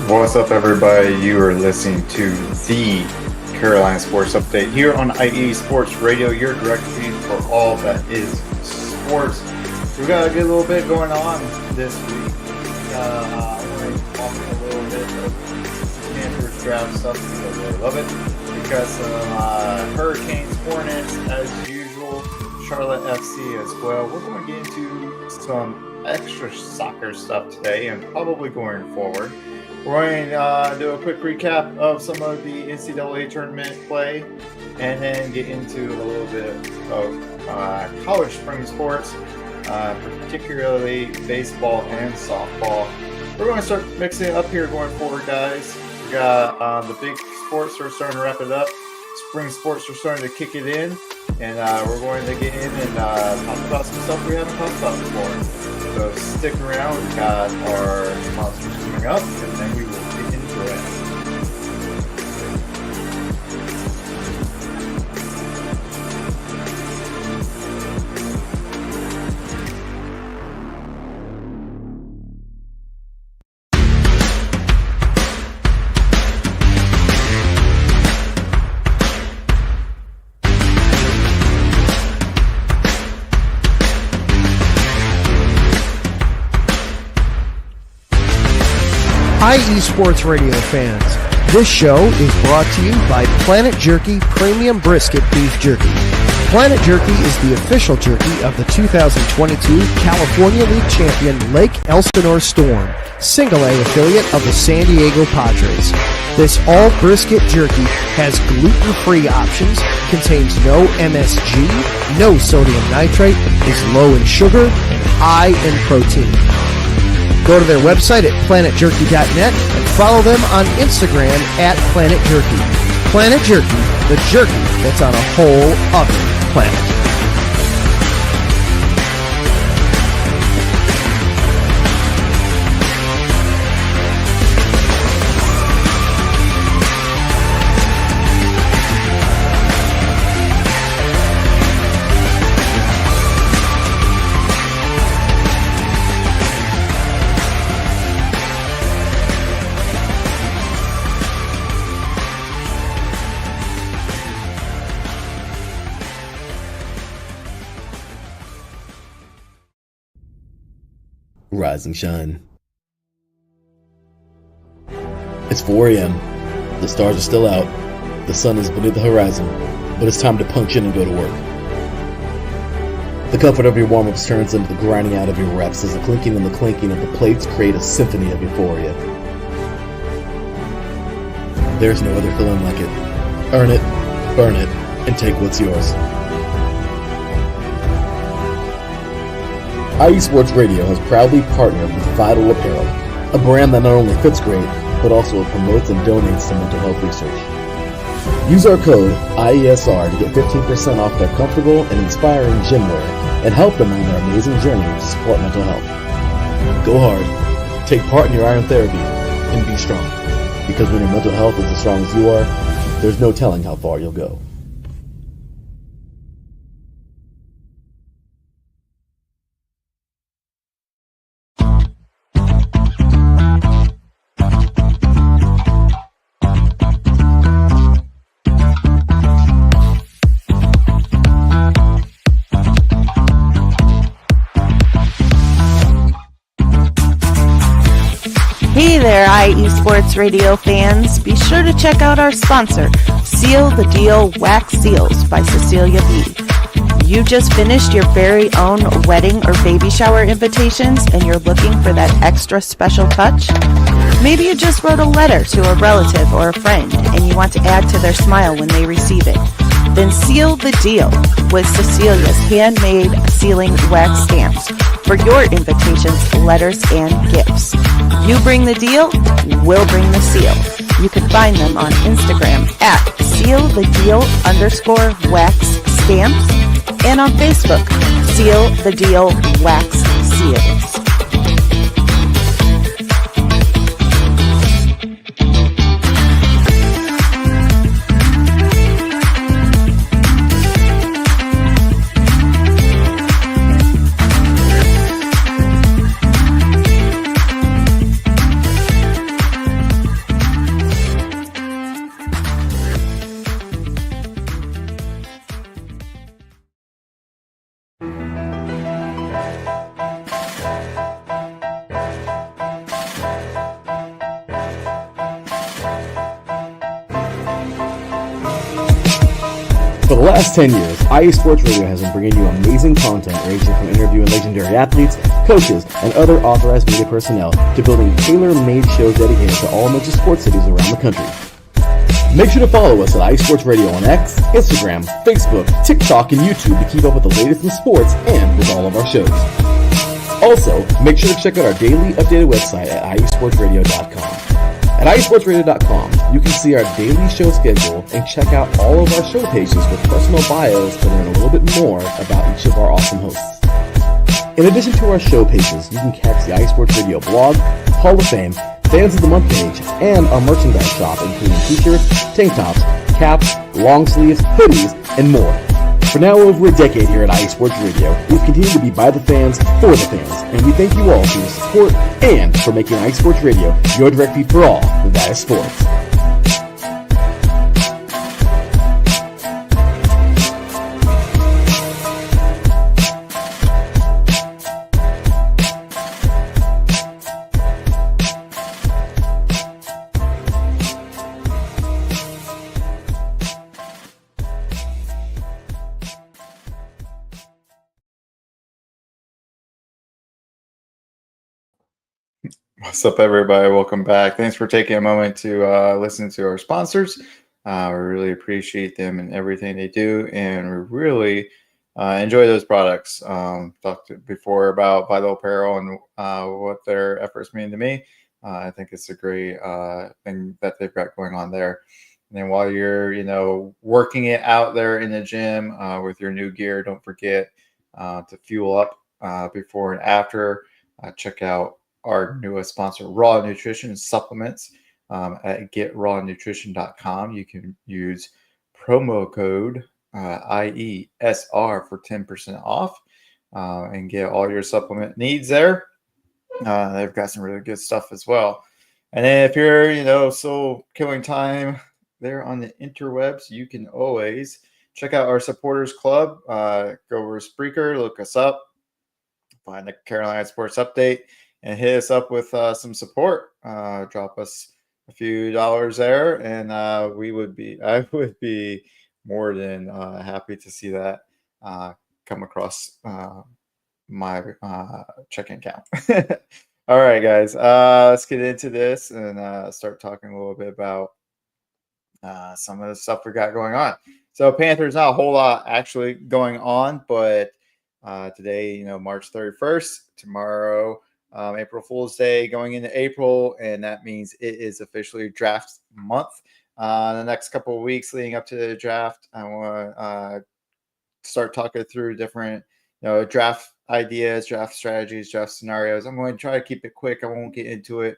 What's up, everybody? You are listening to the Carolina Sports Update here on IE Sports Radio, your direct feed for all that is sports. We got a good little bit going on this week. I want to talk a little bit of Panthers draft stuff because I really love it. Because Hurricanes, Hornets, as usual, Charlotte FC as well. We're going to get into some extra soccer stuff today and probably going forward. We're going to do a quick recap of some of the NCAA tournament play and then get into a little bit of college spring sports, particularly baseball and softball. We're going to start mixing it up here going forward, guys. We got the big sports are starting to wrap it up. Spring sports are starting to kick it in, and we're going to get in and talk about some stuff we haven't talked about before. So stick around. We got our sponsors coming up, and then we will get into it. IE Sports Radio fans, this show is brought to you by Planet Jerky Premium Brisket Beef Jerky. Planet Jerky is the official jerky of the 2022 California League champion Lake Elsinore Storm, single-A affiliate of the San Diego Padres. This all-brisket jerky has gluten-free options, contains no MSG, no sodium nitrate, is low in sugar, and high in protein. Go to their website at planetjerky.net and follow them on Instagram at Planet Jerky. Planet Jerky, the jerky that's on a whole other planet. Rise and shine. It's 4 a.m. The stars are still out. The sun is beneath the horizon, but it's time to punch in and go to work. The comfort of your warm-ups turns into the grinding out of your reps as the clinking and the clanking of the plates create a symphony of euphoria. There's no other feeling like it. Earn it, burn it, and take what's yours. IE Sports Radio has proudly partnered with Vital Apparel, a brand that not only fits great, but also promotes and donates to mental health research. Use our code IESR to get 15% off their comfortable and inspiring gym wear and help them on their amazing journey to support mental health. Go hard, take part in your iron therapy, and be strong. Because when your mental health is as strong as you are, there's no telling how far you'll go. Hey there, IE Sports Radio fans. Be sure to check out our sponsor, Seal the Deal Wax Seals by Cecilia B. You just finished your very own wedding or baby shower invitations and you're looking for that extra special touch? Maybe you just wrote a letter to a relative or a friend and you want to add to their smile when they receive it. Then seal the deal with Cecilia's handmade sealing wax stamps for your invitations, letters, and gifts. You bring the deal, we'll bring the seal. You can find them on Instagram at sealthedeal_wax stamps and on Facebook, Seal the Deal Wax Seals. For the last 10 years, IE Sports Radio has been bringing you amazing content ranging from interviewing legendary athletes, coaches, and other authorized media personnel to building tailor-made shows dedicated to all major sports cities around the country. Make sure to follow us at IE Sports Radio on X, Instagram, Facebook, TikTok, and YouTube to keep up with the latest in sports and with all of our shows. Also, make sure to check out our daily updated website at iesportsradio.com. At iesportsradio.com, you can see our daily show schedule and check out all of our show pages with personal bios to learn a little bit more about each of our awesome hosts. In addition to our show pages, you can catch the iSports Radio blog, Hall of Fame, Fans of the Month page, and our merchandise shop, including t-shirts, tank tops, caps, long sleeves, hoodies, and more. For now over a decade here at IE Sports Radio, we've continued to be by the fans, for the fans, and we thank you all for your support and for making IE Sports Radio your direct feed for all that is sports. What's up, everybody? Welcome back. Thanks for taking a moment to listen to our sponsors. We really appreciate them and everything they do, and we really enjoy those products. Talked before about Vital Apparel and what their efforts mean to me. I think it's a great thing that they've got going on there. And then while you're, working it out there in the gym with your new gear, don't forget to fuel up before and after. Check out our newest sponsor, Raw Nutrition Supplements, at getrawnutrition.com. You can use promo code IESR for 10% off and get all your supplement needs there. They've got some really good stuff as well. And then if you're, still killing time there on the interwebs, you can always check out our supporters club. Go over to Spreaker, look us up, find the Carolina Sports Update, and hit us up with some support. Drop us a few dollars there, and I would be more than happy to see that come across my checking account. All right, guys, let's get into this and start talking a little bit about some of the stuff we got going on. So Panthers, not a whole lot actually going on, but today, March 31st, tomorrow, April Fool's Day, going into April, and that means it is officially draft month. The next couple of weeks leading up to the draft, I want to start talking through different, draft ideas, draft strategies, draft scenarios. I'm going to try to keep it quick. I won't get into it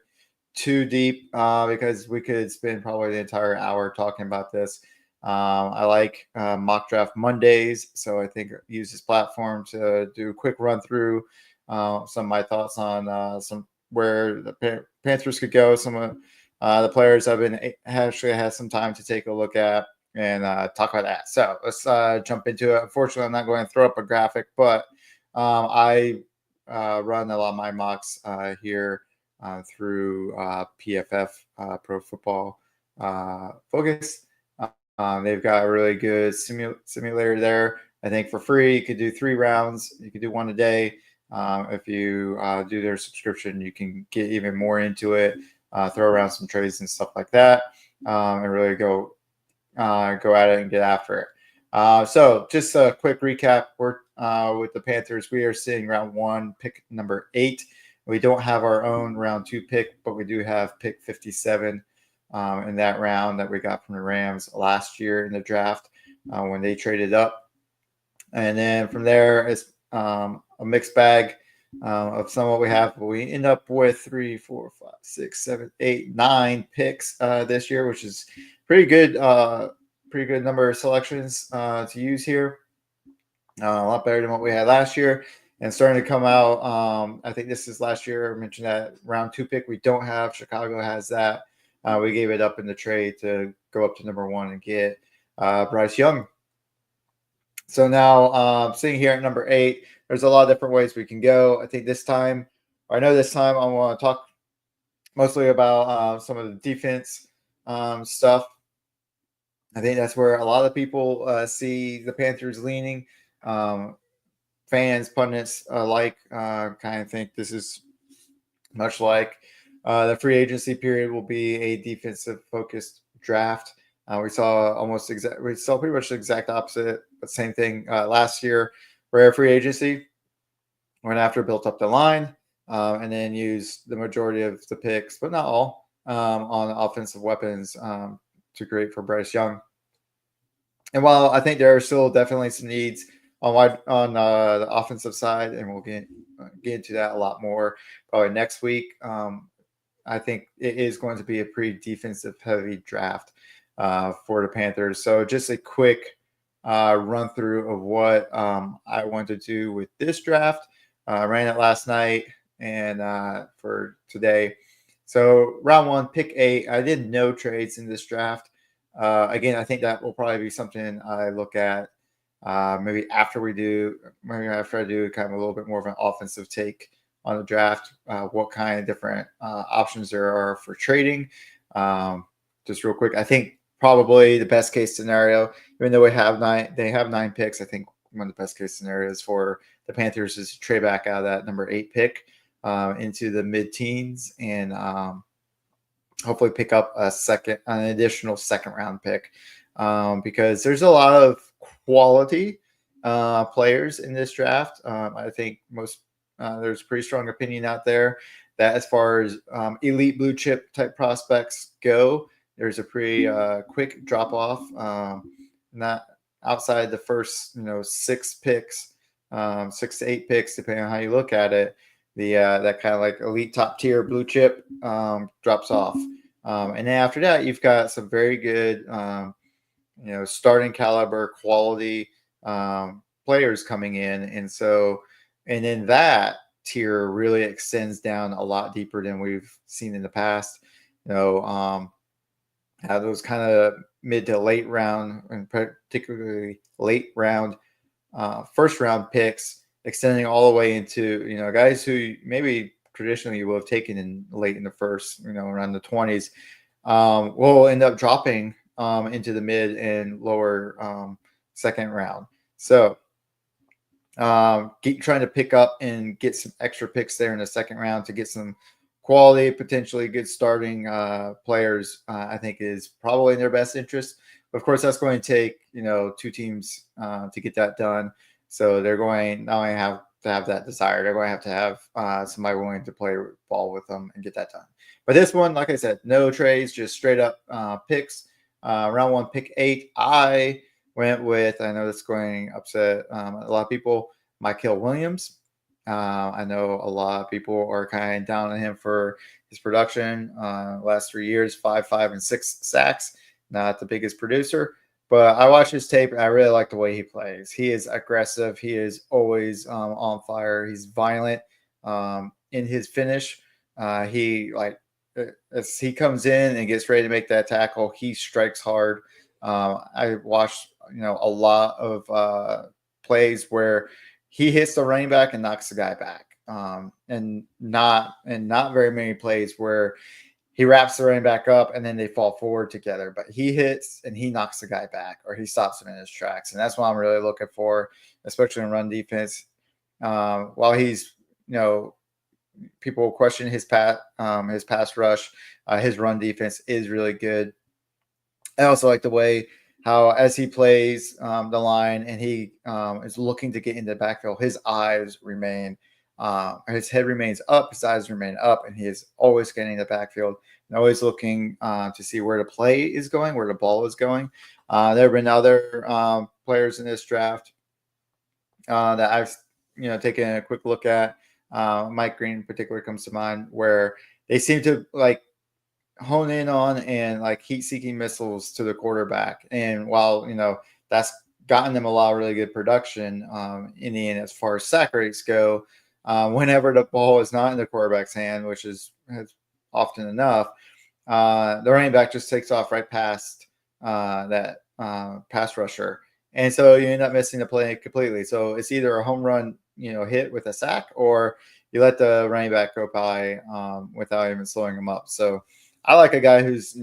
too deep because we could spend probably the entire hour talking about this. I like mock draft Mondays, so I think use this platform to do a quick run through some of my thoughts on some where the Panthers could go. Some of the players I've been actually had some time to take a look at and talk about that. So let's jump into it. Unfortunately, I'm not going to throw up a graphic, but I run a lot of my mocks here through PFF, Pro Football Focus. They've got a really good simulator there. I think for free, you could do 3 rounds. You could do one a day. If you do their subscription, you can get even more into it, throw around some trades and stuff like that, and really go at it and get after it. So just a quick recap. We're with the Panthers. We are sitting round 1, pick number 8. We don't have our own round 2 pick, but we do have pick 57 in that round that we got from the Rams last year in the draft when they traded up. And then from there, it's a mixed bag of some of what we have. But we end up with 3, 4, 5, 6, 7, 8, 9 picks this year, which is pretty good number of selections to use here. A lot better than what we had last year. And starting to come out, I think this is last year. I mentioned that round 2 pick we don't have. Chicago has that. We gave it up in the trade to go up to number 1 and get Bryce Young. So now sitting here at number 8, there's a lot of different ways we can go. I think this time I want to talk mostly about some of the defense stuff. I think that's where a lot of people see the Panthers leaning. Um, Fans, pundits alike kind of think this is much like the free agency period will be a defensive focused draft. We saw pretty much the exact opposite, but same thing last year, where free agency went after, built up the line, and then used the majority of the picks, but not all, on offensive weapons to create for Bryce Young. And while I think there are still definitely some needs on the offensive side, and we'll get into that a lot more probably next week. I think it is going to be a pretty defensive heavy draft for the Panthers. So just a quick run through of what I want to do with this draft. Ran it last night and for today. So round one, pick 8. I did no trades in this draft. Again, I think that will probably be something I look at maybe after I do kind of a little bit more of an offensive take on the draft, what kind of different options there are for trading. Just real quick, I think probably the best case scenario, even though they have 9 picks, I think one of the best case scenarios for the Panthers is to trade back out of that number 8 pick into the mid teens and hopefully pick up an additional second round pick because there's a lot of quality players in this draft. I think there's a pretty strong opinion out there that as far as elite blue chip type prospects go, there's a pretty quick drop off. Not outside the first 6 picks, 6 to 8 picks, depending on how you look at it. That kind of like elite top tier blue chip drops off. And then after that, you've got some very good, starting caliber quality players coming in. And then that tier really extends down a lot deeper than we've seen in the past. Have those kind of mid to late round and particularly late round, first round picks extending all the way into, guys who maybe traditionally you would have taken in late in the first, around the 20s, will end up dropping into the mid and lower second round. So keep trying to pick up and get some extra picks there in the second round to get some quality, potentially good starting players, I think is probably in their best interest. But of course, that's going to take, 2 teams to get that done. So they're going not only have to have that desire, they're going to have somebody willing to play ball with them and get that done. But this one, like I said, no trades, just straight up picks. Round 1, pick 8. I went with, I know that's going to upset a lot of people, Mykel Williams. I know a lot of people are kind of down on him for his production. Last 3 years, 5, 5, and 6 sacks. Not the biggest producer, but I watched his tape. And I really like the way he plays. He is aggressive. He is always on fire. He's violent in his finish. As he comes in and gets ready to make that tackle, he strikes hard. I watched a lot of plays where he hits the running back and knocks the guy back. And not very many plays where he wraps the running back up and then they fall forward together. But he hits and he knocks the guy back or he stops him in his tracks. And that's what I'm really looking for, especially in run defense. While he's, people question his pass rush, his run defense is really good. I also like the way how as he plays the line and he is looking to get into the backfield, his eyes remain, his head remains up, his eyes remain up, and he is always getting in the backfield and always looking to see where the play is going, where the ball is going. There have been other players in this draft that I've taken a quick look at. Mike Green in particular comes to mind, where they seem to hone in on and heat-seeking missiles to the quarterback. And while that's gotten them a lot of really good production in the end as far as sack rates go, whenever the ball is not in the quarterback's hand, which is often enough, the running back just takes off right past that pass rusher, and so you end up missing the play completely. So it's either a home run hit with a sack, or you let the running back go by without even slowing him up. So I like a guy who's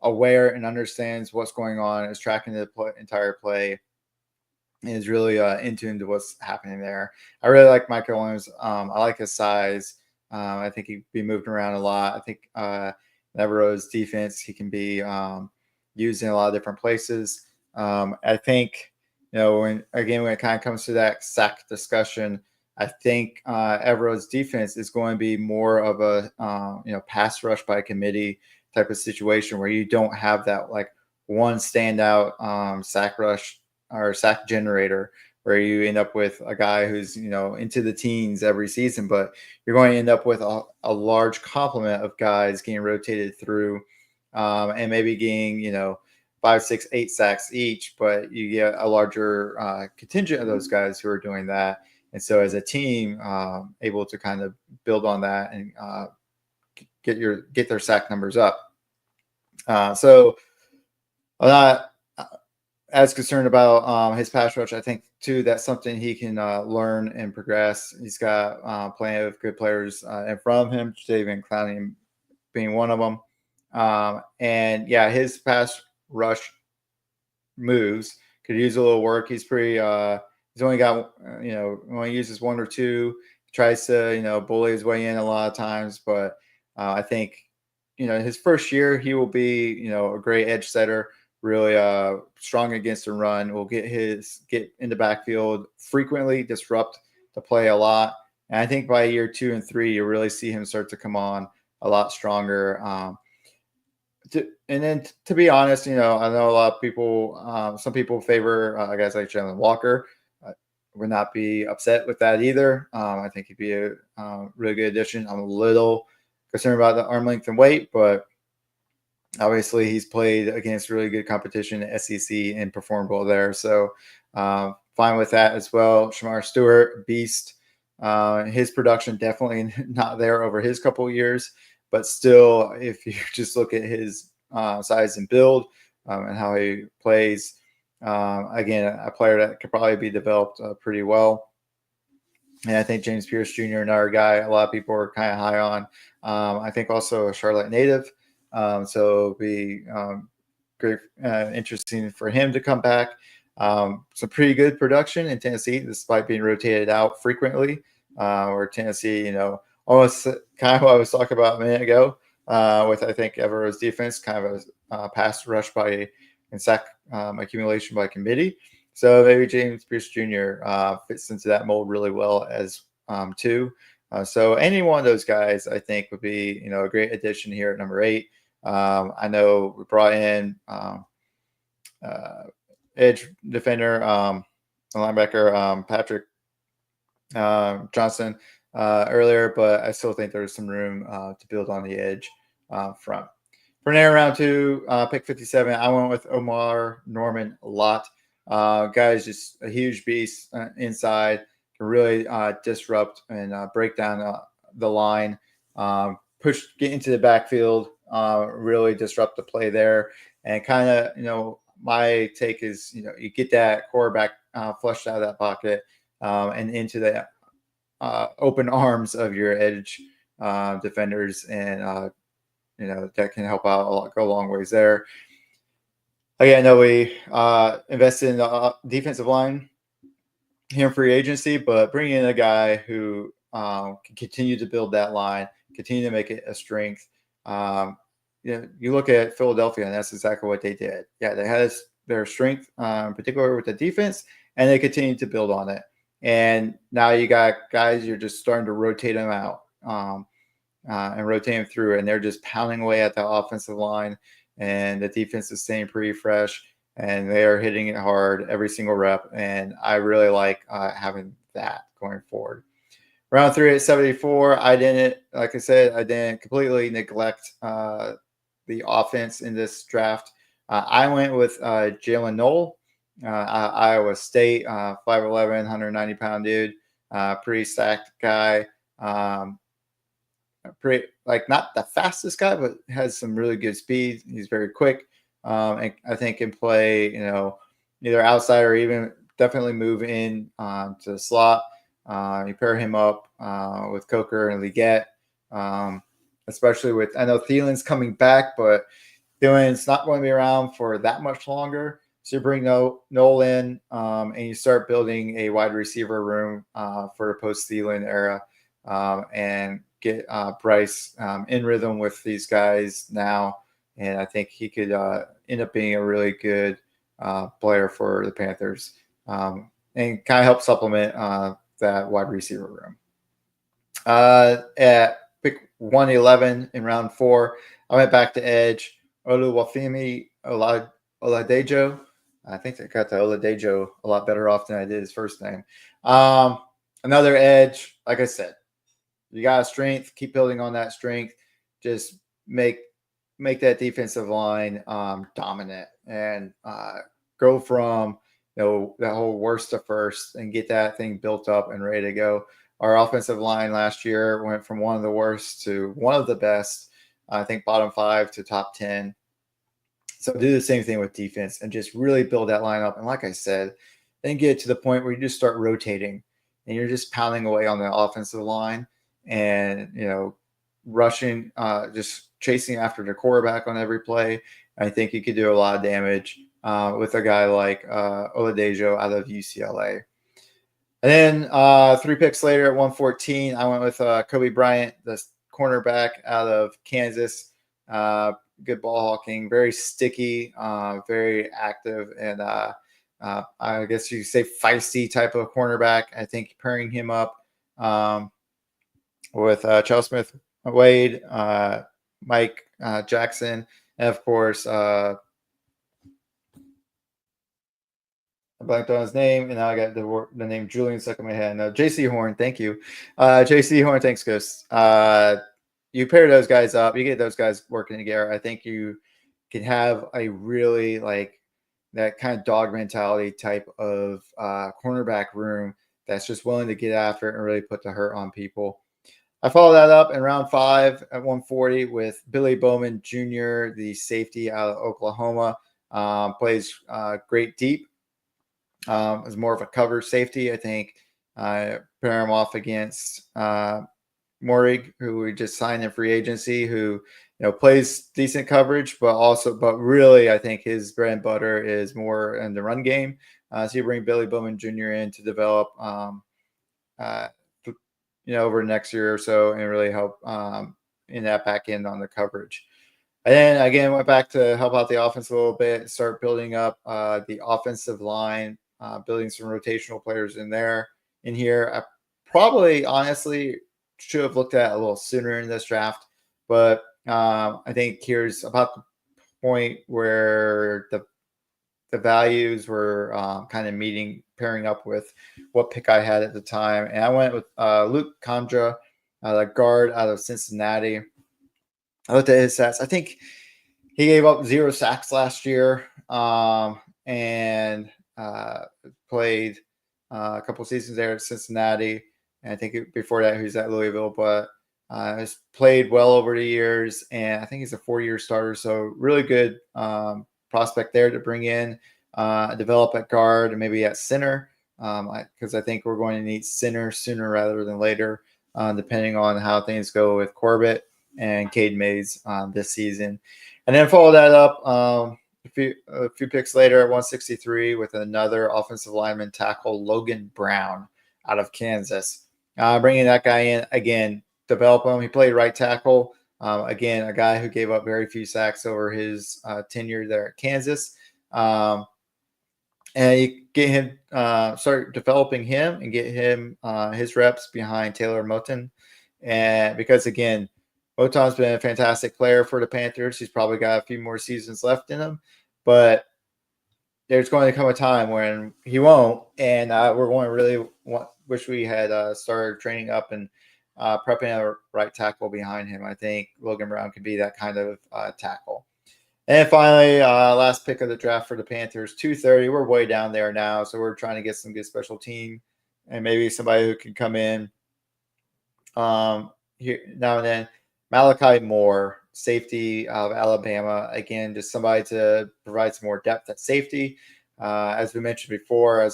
aware and understands what's going on, is tracking the entire play, and is really in tune to what's happening there. I really like Michael Williams. I like his size. I think he'd be moved around a lot. I think Navarro's defense, he can be used in a lot of different places. I think, when it kind of comes to that sack discussion, I think Evero's defense is going to be more of a pass rush by committee type of situation where you don't have that like one standout sack rush or sack generator where you end up with a guy who's into the teens every season, but you're going to end up with a large complement of guys getting rotated through and maybe getting 5, 6, 8 sacks each, but you get a larger contingent of those guys who are doing that. And so as a team, able to kind of build on that and get their sack numbers up. So I'm not as concerned about his pass rush. I think too that's something he can learn and progress. He's got plenty of good players in front of him, Jadavion Clowney being one of them. And yeah, his pass rush moves could use a little work. He's pretty. He's only got when he uses one or two, tries to bully his way in a lot of times. But I think his first year he will be a great edge setter, really strong against the run. Will get in the backfield frequently, disrupt the play a lot. And I think by year 2 and 3, you really see him start to come on a lot stronger. And then to be honest, I know a lot of people, some people favor guys like Jalen Walker. Would not be upset with that either. I think he'd be a really good addition. I'm a little concerned about the arm length and weight, but obviously he's played against really good competition at SEC and performed well there. So fine with that as well. Shamar Stewart, beast. His production definitely not there over his couple of years, but still, if you just look at his size and build and how he plays, again, a player that could probably be developed pretty well. And I think James Pierce Jr., another guy a lot of people are kind of high on. I think also a Charlotte native. So it'll be great, interesting for him to come back. Some pretty good production in Tennessee, despite being rotated out frequently. Or Tennessee, almost kind of what I was talking about a minute ago with, I think, Evero's defense, kind of a pass rush and sack accumulation by committee. So maybe James Pierce Jr. Fits into that mold really well as too. So any one of those guys, I think, would be a great addition here at number 8. I know we brought in edge defender, linebacker Patrick Johnson earlier, but I still think there's some room to build on the edge front. For narrow round 2, pick 57, I went with Omar Norman a lot. Guy's just a huge beast inside, can really disrupt and break down the line, get into the backfield, really disrupt the play there. And kind of, my take is, you get that quarterback flushed out of that pocket and into the open arms of your edge defenders, and that can help out a lot, go a long ways there. Again, I know we invested in the defensive line here in free agency, but bringing in a guy who can continue to build that line, continue to make it a strength. You look at Philadelphia, and that's exactly what they did. Yeah, they had their strength, in particular with the defense, and they continued to build on it. And now you got guys, you're just starting to rotate them out and rotate them through, and they're just pounding away at the offensive line, and the defense is staying pretty fresh, and they are hitting it hard every single rep. And I really like having that going forward. Round 3 at 74, like I said, I didn't completely neglect the offense in this draft. I went with Jalen Knoll, Iowa State, 5'11", 190-pound dude, pretty stacked guy. Pretty, like, not the fastest guy, but has some really good speed. He's very quick. And I think can play, either outside or even definitely move in to the slot. You pair him up with Coker and Leggett, especially with, I know Thielen's coming back, but Dylan's not going to be around for that much longer. So you bring Noel in, and you start building a wide receiver room for the post-Thielen era, and get Bryce in rhythm with these guys now. And I think he could end up being a really good player for the Panthers, and kind of help supplement that wide receiver room. At pick 111 in round 4, I went back to edge. Oluwafemi Oladejo. I think I got the Oladejo a lot better off than I did his first name. Another edge. Like I said, you got a strength. Keep building on that strength. Just make that defensive line dominant, and go from that whole worst to first and get that thing built up and ready to go. Our offensive line last year went from one of the worst to one of the best. I think bottom 5 to top 10. So do the same thing with defense and just really build that line up. And like I said, then get to the point where you just start rotating and you're just pounding away on the offensive line and, rushing, just chasing after the quarterback on every play. I think you could do a lot of damage with a guy like Oladejo out of UCLA. And then 3 picks later at 114, I went with Kobe Bryant, the cornerback out of Kansas. Good ball hawking, very sticky, very active, and I guess you could say feisty type of cornerback. I think pairing him up with Charles Smith Wade, Mike Jackson, and of course, I blanked on his name, and now I got the name Julian stuck in my head. No, J.C. Horn, thank you. J.C. Horn, thanks, Ghost. You pair those guys up, you get those guys working together. I think you can have a really that kind of dog mentality type of cornerback room that's just willing to get after it and really put the hurt on people. I followed that up in round 5 at 140 with Billy Bowman Jr., the safety out of Oklahoma. Plays great deep. Is more of a cover safety, I think. Pair him off against Morig, who we just signed in free agency, who plays decent coverage, but really I think his bread and butter is more in the run game. So you bring Billy Bowman Jr. in to develop, over the next year or so, and really help in that back end on the coverage. And then again, went back to help out the offense a little bit, start building up the offensive line, building some rotational players in here. I probably honestly should have looked at a little sooner in this draft, but I think here's about the point where the values were kind of pairing up with what pick I had at the time. And I went with Luke Kandra, the guard out of Cincinnati. I looked at his stats. I think he gave up 0 sacks last year, and played a couple seasons there at Cincinnati. And I think before that he was at Louisville, but has played well over the years. And I think he's a 4-year starter. So really good prospect there to bring in, develop at guard and maybe at center, because I think we're going to need center sooner rather than later, depending on how things go with Corbett and Cade Mays this season. And then follow that up a few picks later at 163 with another offensive lineman tackle, Logan Brown out of Kansas. Bringing that guy in again, develop him. He played right tackle. Again, a guy who gave up very few sacks over his tenure there at Kansas. And you get him, start developing him and get him his reps behind Taylor Moton. And because, again, Moton's been a fantastic player for the Panthers. He's probably got a few more seasons left in him. But there's going to come a time when he won't. And we're going to really wish we had started training up and prepping a right tackle behind him. I think Logan Brown could be that kind of tackle. And finally, last pick of the draft for the Panthers, 230. We're way down there now, so we're trying to get some good special team and maybe somebody who can come in here now and then. Malachi Moore, safety of Alabama. Again, just somebody to provide some more depth at safety. As I mentioned before,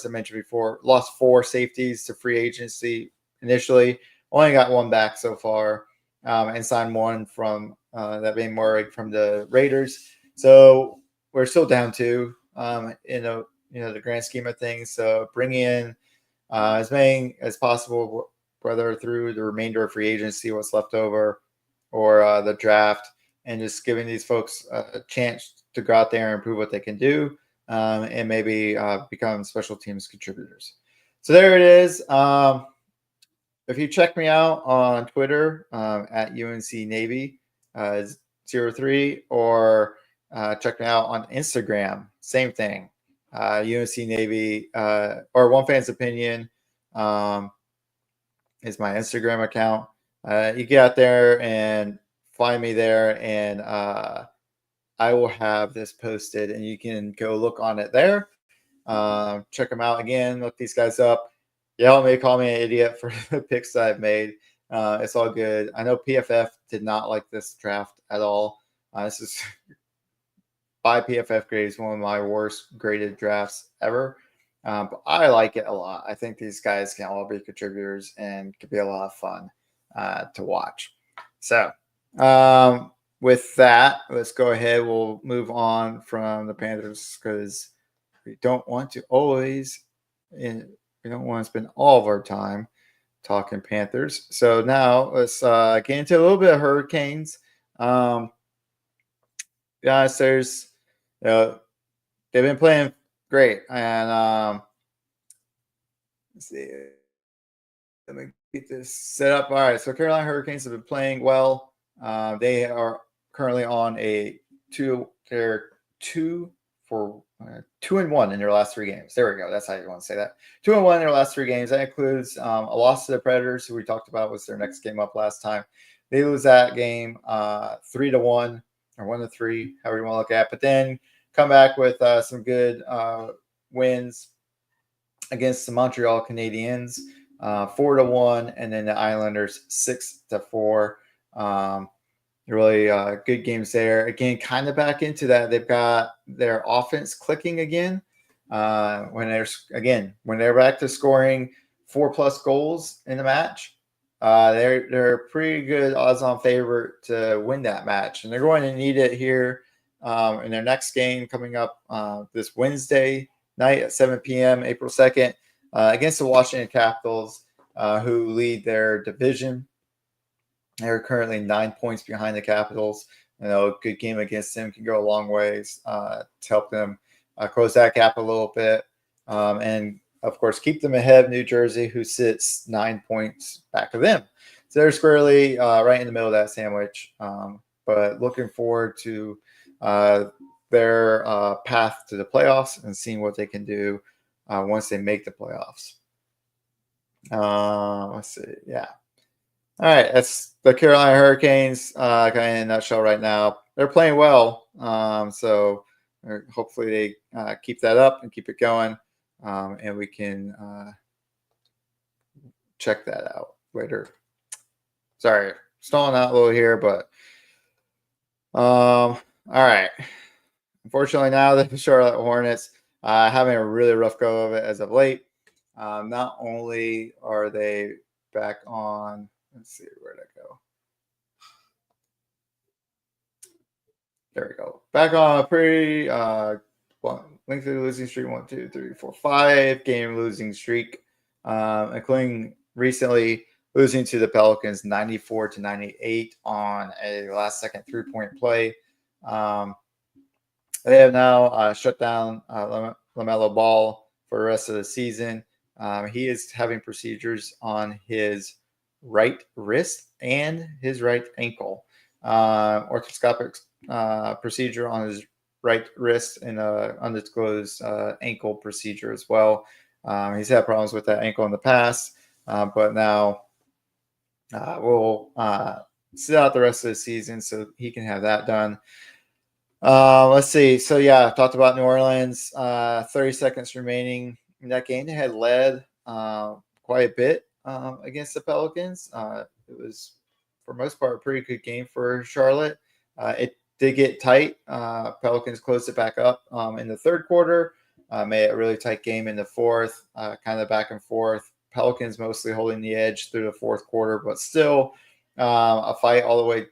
lost 4 safeties to free agency initially. Only got 1 back so far, and signed 1 from that being Morig from the Raiders. So we're still down 2 in the grand scheme of things. So bring in as many as possible, whether through the remainder of free agency, what's left over, or the draft, and just giving these folks a chance to go out there and prove what they can do, and maybe become special teams contributors. So there it is. If you check me out on Twitter at UNC Navy 03, or check me out on Instagram, same thing, UNC Navy or One Fan's Opinion is my Instagram account. You get out there and find me there, and I will have this posted, and you can go look on it there. Check them out again. Look these guys up. Y'all may call me an idiot for the picks that I've made. It's all good. I know PFF did not like this draft at all. This is by PFF grades one of my worst graded drafts ever. But I like it a lot. I think these guys can all be contributors and could be a lot of fun to watch. So with that, let's go ahead. We'll move on from the Panthers because we don't want to spend all of our time talking Panthers. So now let's get into a little bit of Hurricanes. Guys, they've been playing great, and let's see. Let me get this set up. All right, so Carolina Hurricanes have been playing well. They are currently on a 2-1 in their last 3 games. There we go. That's how you want to say that. 2-1 in their last 3 games. That includes a loss to the Predators, who we talked about was their next game up last time. They lose that game 3-1 or 1-3, however you want to look at it. But then come back with some good wins against the Montreal Canadiens, 4-1, and then the Islanders 6-4. Really good games there. Again, kind of back into that. They've got their offense clicking again. When they're back to scoring 4+ goals in the match, they're pretty good odds-on favorite to win that match, and they're going to need it here in their next game coming up this Wednesday night at 7 p.m. April 2nd against the Washington Capitals, who lead their division. They're currently 9 points behind the Capitals. A good game against them can go a long ways to help them close that gap a little bit. And, of course, keep them ahead of New Jersey, who sits 9 points back of them. So they're squarely right in the middle of that sandwich. But looking forward to their path to the playoffs and seeing what they can do once they make the playoffs. Let's see. Yeah. All right, that's the Carolina Hurricanes kind of in a nutshell right now. They're playing well, so hopefully they keep that up and keep it going, and we can check that out later. Sorry, stalling out a little here, but all right. Unfortunately, now the Charlotte Hornets having a really rough go of it as of late. Not only are they back on. Let's see, where'd I go? There we go. Back on a pretty lengthy losing streak. 1, 2, 3, 4, 5 game losing streak, including recently losing to the Pelicans 94-98 on a last-second 3-point play. They have now shut down LaMelo Ball for the rest of the season. He is having procedures on his right wrist and his right ankle. Orthoscopic procedure on his right wrist and undisclosed ankle procedure as well. He's had problems with that ankle in the past, but now we'll sit out the rest of the season so he can have that done. Let's see. So, yeah, talked about New Orleans. 30 seconds remaining in that game. They had led quite a bit against the Pelicans. It was, for most part, a pretty good game for Charlotte. It did get tight. Pelicans closed it back up in the third quarter. Made it a really tight game in the fourth, kind of back and forth. Pelicans mostly holding the edge through the fourth quarter, but still a fight all the way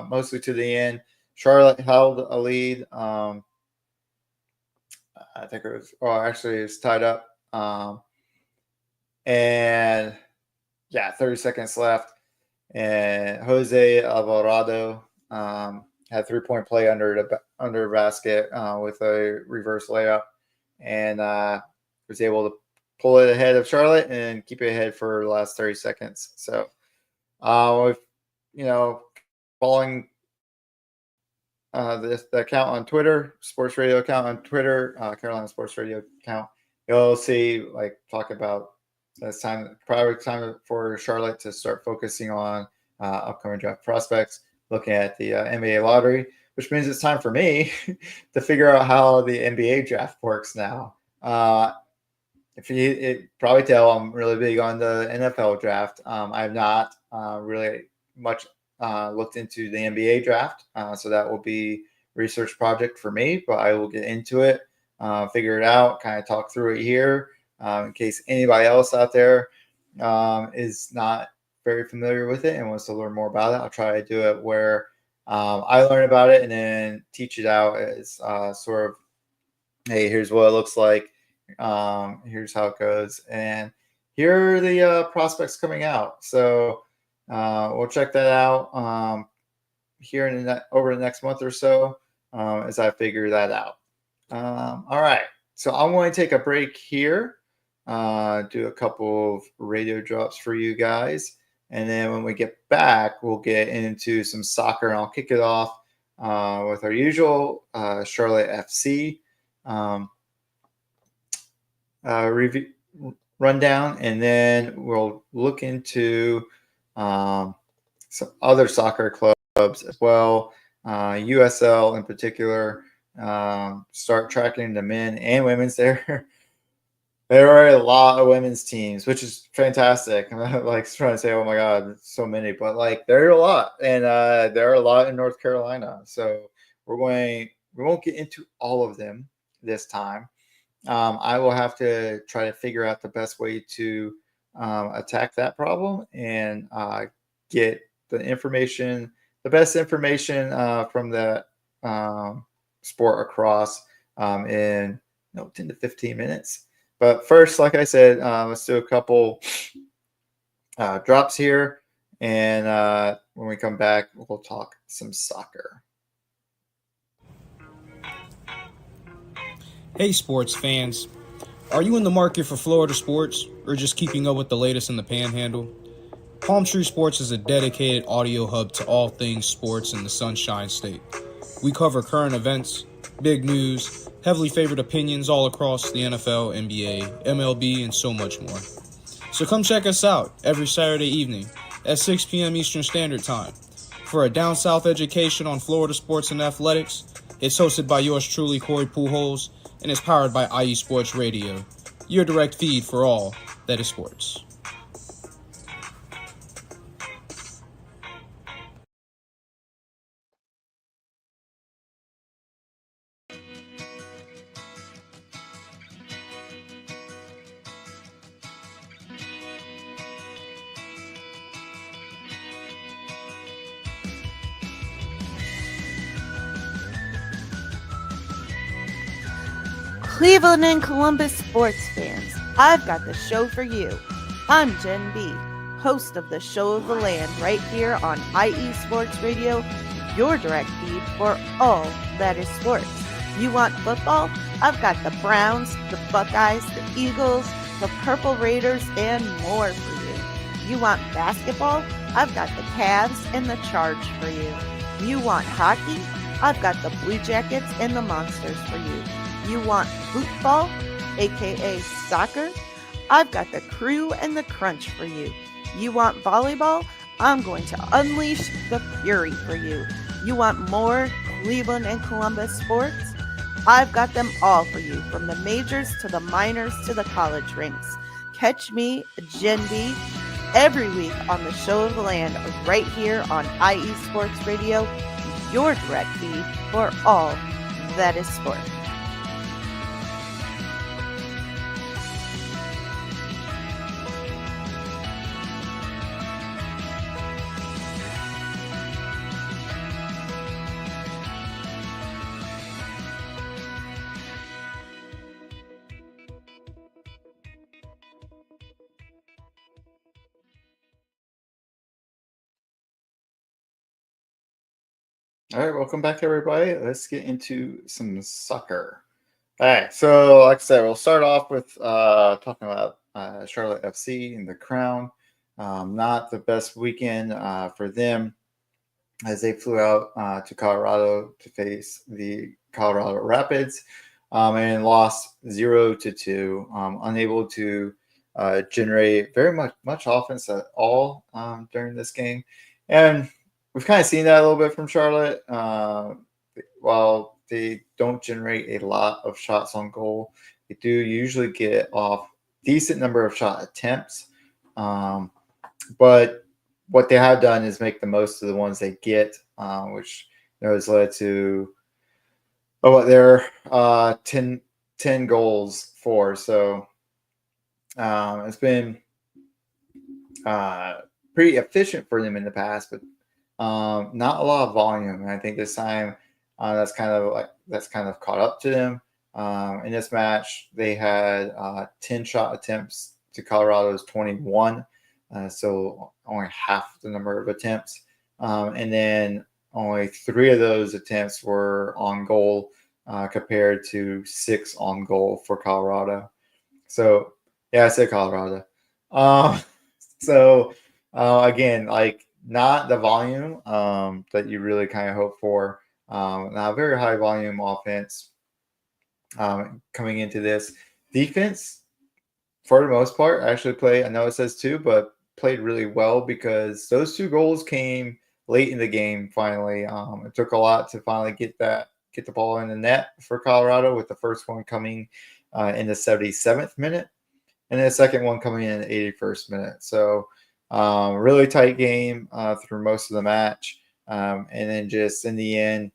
mostly to the end. Charlotte held a lead. I think it was, actually it's tied up. And yeah, 30 seconds left. And Jose Alvarado had 3-point play under basket with a reverse layup, and was able to pull it ahead of Charlotte and keep it ahead for the last 30 seconds. So, with following the account on Twitter, Sports Radio account on Twitter, Carolina Sports Radio account, you'll see talk about it's probably time for Charlotte to start focusing on upcoming draft prospects, looking at the NBA lottery, which means it's time for me to figure out how the NBA draft works now. If you probably tell, I'm really big on the NFL draft. I have not really much looked into the NBA draft, so that will be a research project for me, but I will get into it, figure it out, kind of talk through it here. In case anybody else out there is not very familiar with it and wants to learn more about it, I'll try to do it where I learn about it and then teach it out as sort of, hey, here's what it looks like, here's how it goes, and here are the prospects coming out. So we'll check that out here over the next month or so as I figure that out. All right, so I'm going to take a break here. Do a couple of radio drops for you guys. And then when we get back, we'll get into some soccer, and I'll kick it off with our usual Charlotte FC review rundown. And then we'll look into some other soccer clubs as well, USL in particular, start tracking the men and women's there. There are a lot of women's teams, which is fantastic. I'm trying to say, oh my God, so many, but there are a lot, and there are a lot in North Carolina. So we won't get into all of them this time. I will have to try to figure out the best way to attack that problem and get the best information from that sport across in 10 to 15 minutes. But first, like I said, let's do a couple drops here. And when we come back, we'll talk some soccer. Hey, sports fans. Are you in the market for Florida sports or just keeping up with the latest in the Panhandle? Palm Tree Sports is a dedicated audio hub to all things sports in the Sunshine State. We cover current events, big news, heavily favored opinions all across the NFL, NBA, MLB, and so much more. So come check us out every Saturday evening at 6 p.m. Eastern Standard Time for a down south education on Florida sports and athletics. It's hosted by yours truly, Corey Pujols, and is powered by IE Sports Radio, your direct feed for all that is sports. Cleveland and Columbus sports fans, I've got the show for you. I'm Jen B, host of the Show of the Land right here on IE Sports Radio, your direct feed for all that is sports. You want football? I've got the Browns, the Buckeyes, the Eagles, the Purple Raiders, and more for you. You want basketball? I've got the Cavs and the Charge for you. You want hockey? I've got the Blue Jackets and the Monsters for you. You want football, aka soccer? I've got the Crew and the Crunch for you. You want volleyball? I'm going to unleash the fury for you. You want more Cleveland and Columbus sports? I've got them all for you, from the majors to the minors to the college rinks. Catch me, Jen B, every week on the Show of the Land right here on IE Sports Radio, your direct feed for all that is sport. All right, welcome back, everybody. Let's get into some soccer. All right, so like I said, we'll start off with talking about Charlotte FC and the Crown. Not the best weekend for them as they flew out to Colorado to face the Colorado Rapids and lost 0-2, unable to generate very much offense at all during this game. And we've kind of seen that a little bit from Charlotte. While they don't generate a lot of shots on goal, they do usually get off decent number of shot attempts. But what they have done is make the most of the ones they get, which has led to what they're 10 goals for. So it's been pretty efficient for them in the past, but not a lot of volume. And I think this time that's kind of caught up to them. In this match, they had 10 shot attempts to Colorado's 21. So only half the number of attempts. And then only 3 of those attempts were on goal compared to 6 on goal for Colorado. So, yeah, I said Colorado. So, again, like not the volume that you really kind of hope for. Now, very high volume offense coming into this. Defense, for the most part, actually played, I know it says 2, but played really well because those 2 goals came late in the game finally. It took a lot to finally get the ball in the net for Colorado, with the first one coming in the 77th minute and the second one coming in the 81st minute. So really tight game through most of the match. And then just in the end,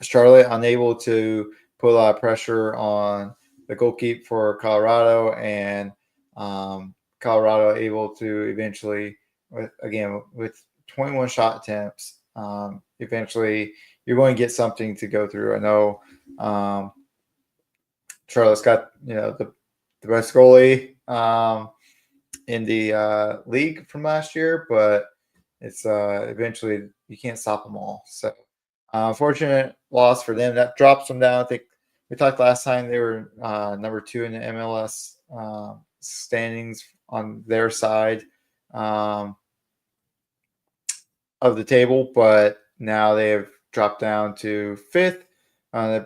Charlotte unable to put a lot of pressure on the goalkeeper for Colorado, and Colorado able to eventually, with 21 shot attempts, eventually you're going to get something to go through. I know Charlotte's got the best goalie in the league from last year, but it's eventually you can't stop them all. So unfortunate loss for them. That drops them down. I think we talked last time they were number 2 in the MLS standings on their side of the table, but now they have dropped down to 5th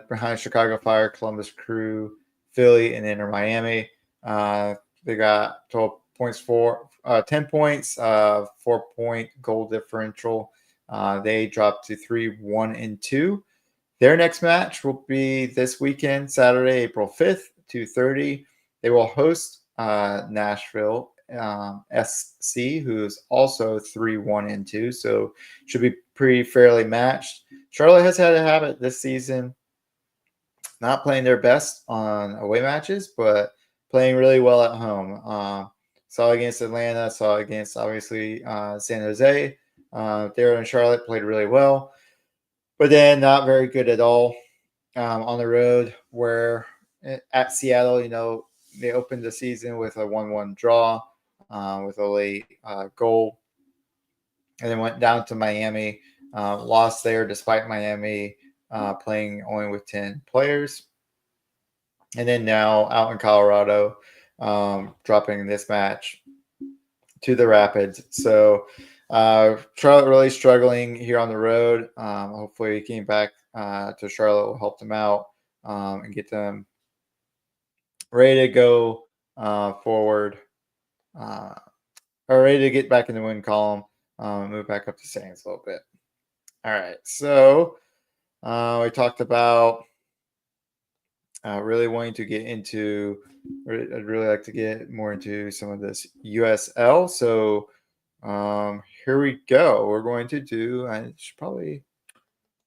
behind Chicago Fire, Columbus Crew, Philly, and Inter Miami. They got 12 points 10 points, 4-point goal differential. They dropped to 3-1-2. Their next match will be this weekend, Saturday, April 5th, 2:30. They will host Nashville SC, who is also 3-1-2. So should be pretty fairly matched. Charlotte has had a habit this season not playing their best on away matches, but playing really well at home. Saw against Atlanta, saw against obviously San Jose. There in Charlotte played really well, but then not very good at all on the road. Where at Seattle, they opened the season with a 1-1 draw with a late goal, and then went down to Miami, lost there despite Miami playing only with 10 players. And then now out in Colorado, dropping this match to the Rapids. So Charlotte really struggling here on the road. Hopefully getting back to Charlotte will help them out and get them ready to go forward, or ready to get back in the win column, move back up the standings a little bit. All right, so we talked about really wanting to get into. I'd really like to get more into some of this USL. So here we go. We're going to do. I should probably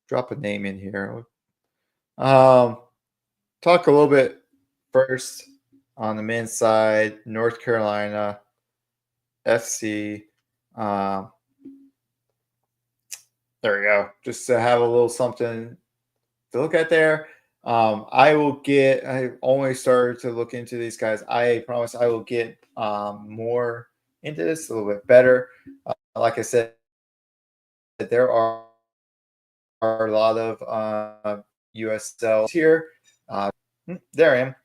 drop a name in here. Talk a little bit first on the men's side. North Carolina FC. There we go. Just to have a little something to look at there. I only started to look into these guys. I promise I will get more into this a little bit better. Like I said, there are are a lot of USL here. There I am.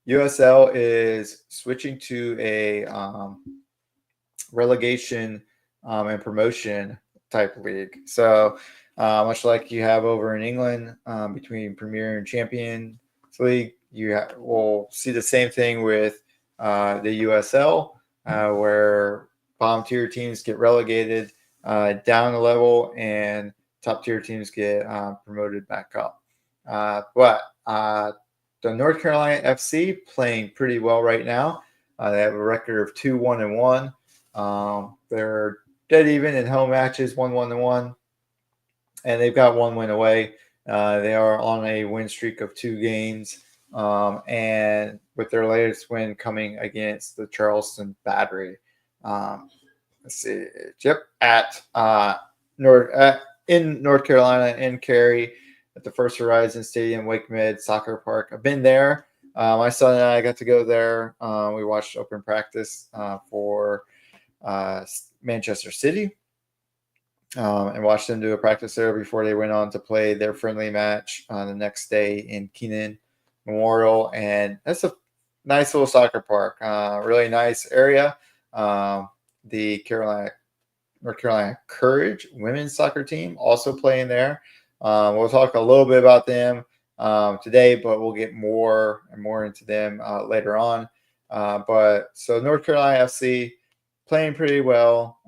USL is switching to a relegation and promotion type league. So much like you have over in England between Premier and Champions League, you will see the same thing with the USL, where bottom tier teams get relegated down a level and top tier teams get promoted back up. But the North Carolina FC playing pretty well right now. They have a record of 2-1-1. They're dead even in home matches, 1-1-1, and they've got one win away. They are on a win streak of 2 games, and with their latest win coming against the Charleston Battery. Let's see. Yep, in North Carolina, in Cary, at the First Horizon Stadium, Wake Med Soccer Park. I've been there. My son and I got to go there. We watched open practice for Manchester City and watched them do a practice there before they went on to play their friendly match on the next day in Keenan Memorial. And that's a nice little soccer park, really nice area. The North Carolina Courage women's soccer team also playing there. We'll talk a little bit about them today, but we'll get more and more into them later on. But so North Carolina FC playing pretty well.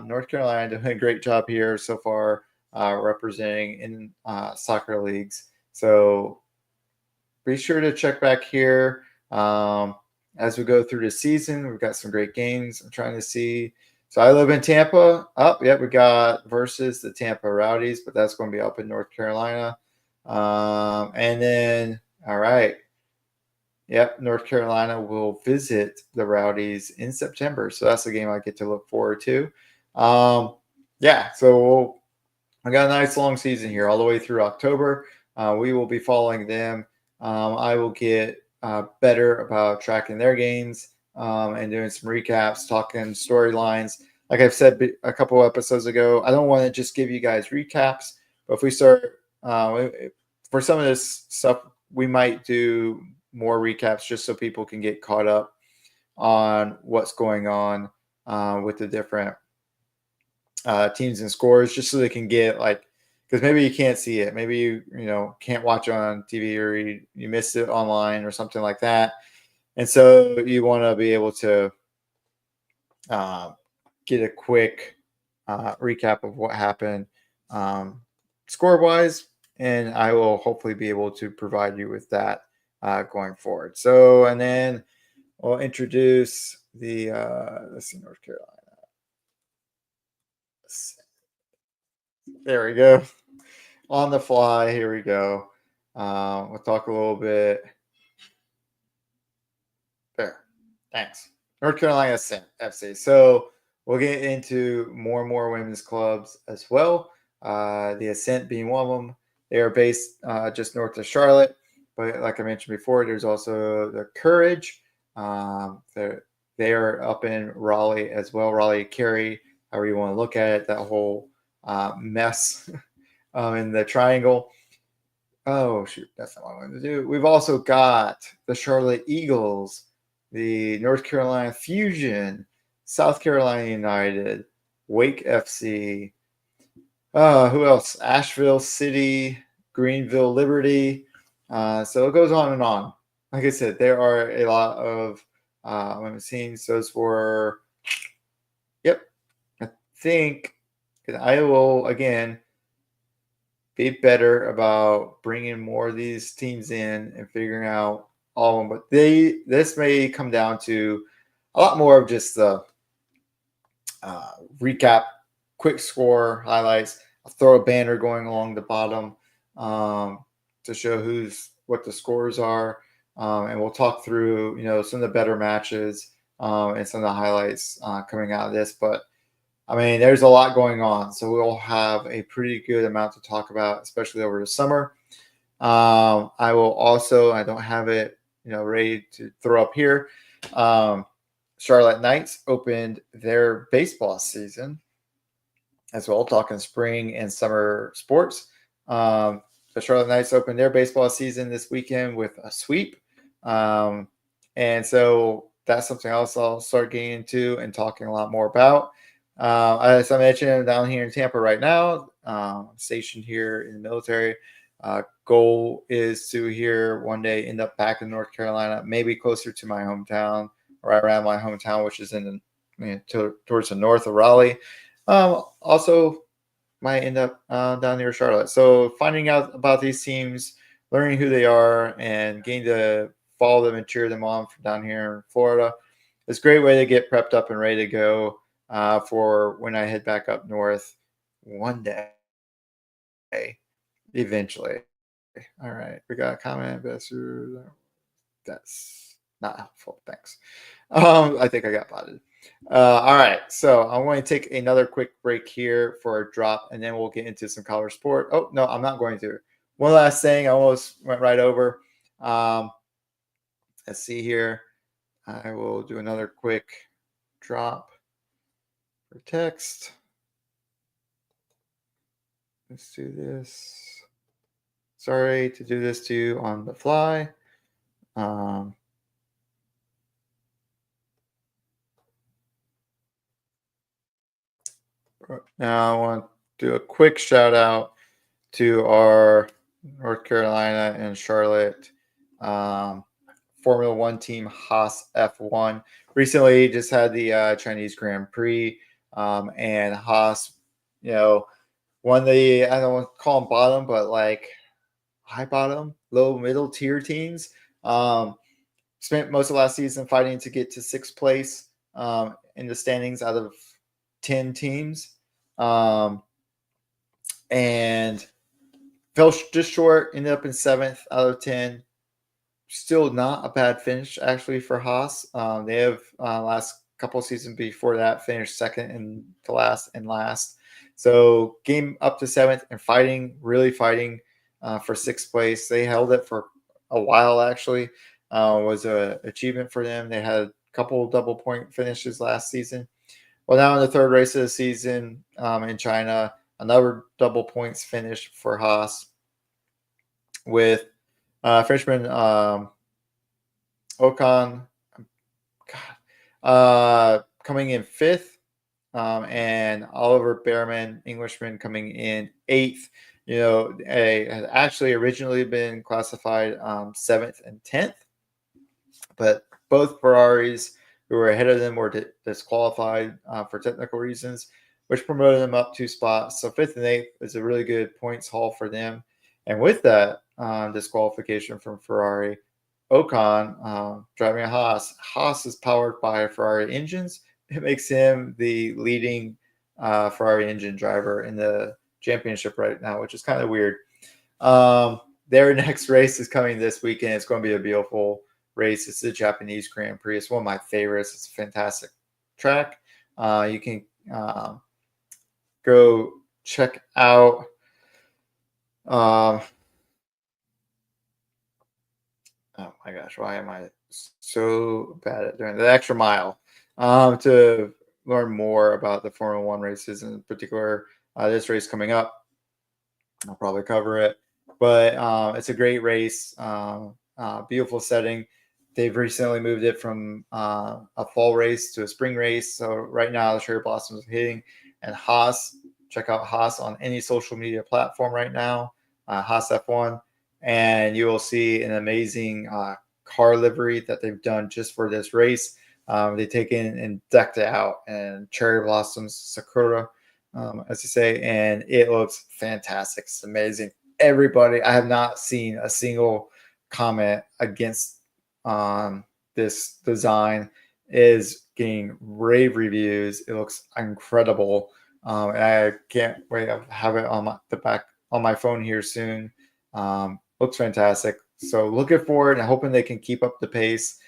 North Carolina doing a great job here so far, representing in soccer leagues. So be sure to check back here as we go through the season. We've got some great games. I'm trying to see. So I live in Tampa. We got versus the Tampa Rowdies, but that's going to be up in North Carolina. And then, all right. North Carolina will visit the Rowdies in September. So that's a game I get to look forward to. So I got a nice long season here all the way through October. We will be following them. I will get better about tracking their games and doing some recaps, talking storylines. Like I've said a couple episodes ago, I don't want to just give you guys recaps, but if we start for some of this stuff, we might do more recaps just so people can get caught up on what's going on with the different teams and scores, just so they can get because maybe you can't see it, maybe you can't watch it on TV, or you missed it online or something like that, and so you want to be able to get a quick recap of what happened score wise, and I will hopefully be able to provide you with that going forward. So, and then we'll introduce the let's see, North Carolina. There we go. On the fly, here we go. We'll talk a little bit. There. Thanks. North Carolina FC. So we'll get into more and more women's clubs as well. The Ascent being one of them. They are based just north of Charlotte. But like I mentioned before, there's also the Courage. They are up in Raleigh as well. Raleigh, Cary, however you want to look at it, that whole mess in the triangle. Oh, shoot, that's not what I wanted to do. We've also got the Charlotte Eagles, the North Carolina Fusion, South Carolina United, Wake FC. Who else? Asheville City, Greenville Liberty. So it goes on and on. Like I said, there are a lot of women's teams. Those were, I think I will, again, be better about bringing more of these teams in and figuring out all of them. But this may come down to a lot more of just the recap, quick score highlights. I'll throw a banner going along the bottom to show what the scores are, and we'll talk through some of the better matches and some of the highlights coming out of this. But I mean, there's a lot going on, so we'll have a pretty good amount to talk about, especially over the summer. I will also, I don't have it ready to throw up here. Charlotte Knights opened their baseball season as well, talking spring and summer sports. The Charlotte Knights opened their baseball season this weekend with a sweep. And so that's something else I'll start getting into and talking a lot more about. As I mentioned, I'm down here in Tampa right now, stationed here in the military. Goal is to here one day end up back in North Carolina, maybe closer to my hometown, right around my hometown, which is towards the north of Raleigh. Also, might end up down near Charlotte. So finding out about these teams, learning who they are, and getting to follow them and cheer them on from down here in Florida is a great way to get prepped up and ready to go for when I head back up north one day, eventually. All right, we got a comment. That's not helpful. Thanks. I think I got botted. All right, so I'm going to take another quick break here for a drop, and then we'll get into some college sport. Oh no, I'm not going to. One last thing, I almost went right over. Let's see here. I will do another quick drop for text. Let's do this. Sorry to do this to you on the fly. Now I want to do a quick shout out to our North Carolina and Charlotte Formula One team, Haas F1. Recently, just had the Chinese Grand Prix, and Haas, won the, I don't want to call them bottom, but like high bottom, low middle tier teams. Spent most of last season fighting to get to sixth place in the standings out of 10 teams. And fell just short, ended up in seventh out of 10. Still not a bad finish, actually, for Haas. They have last couple of seasons before that finished second and to last and last. So game up to seventh and really fighting for sixth place. They held it for a while, actually. Was an achievement for them. They had a couple double point finishes last season. Well, now in the third race of the season in China, another double points finish for Haas with Frenchman Ocon coming in fifth, and Oliver Behrman, Englishman, coming in eighth. Had actually originally been classified seventh and 10th, but both Ferraris who were ahead of them were disqualified for technical reasons, which promoted them up 2 spots. So fifth and eighth is a really good points haul for them. And with that disqualification from Ferrari, Ocon driving a Haas. Haas is powered by Ferrari engines. It makes him the leading Ferrari engine driver in the championship right now, which is kind of weird. Their next race is coming this weekend. It's going to be a beautiful race. It's the Japanese Grand Prix. It's one of my favorites. It's a fantastic track. You can go check out oh my gosh, why am I so bad at doing the extra mile to learn more about the Formula One races, in particular this race coming up. I'll probably cover it, but it's a great race, beautiful setting. They've recently moved it from a fall race to a spring race. So right now the cherry blossoms are hitting, and Haas, check out Haas on any social media platform right now, Haas F1, and you will see an amazing car livery that they've done just for this race. They take in and decked it out and cherry blossoms, sakura, as you say, and it looks fantastic. It's amazing. Everybody, I have not seen a single comment against this design. Is getting rave reviews. It looks incredible. And I can't wait. I have it on the back on my phone here soon. Looks fantastic. So looking forward and hoping they can keep up the pace.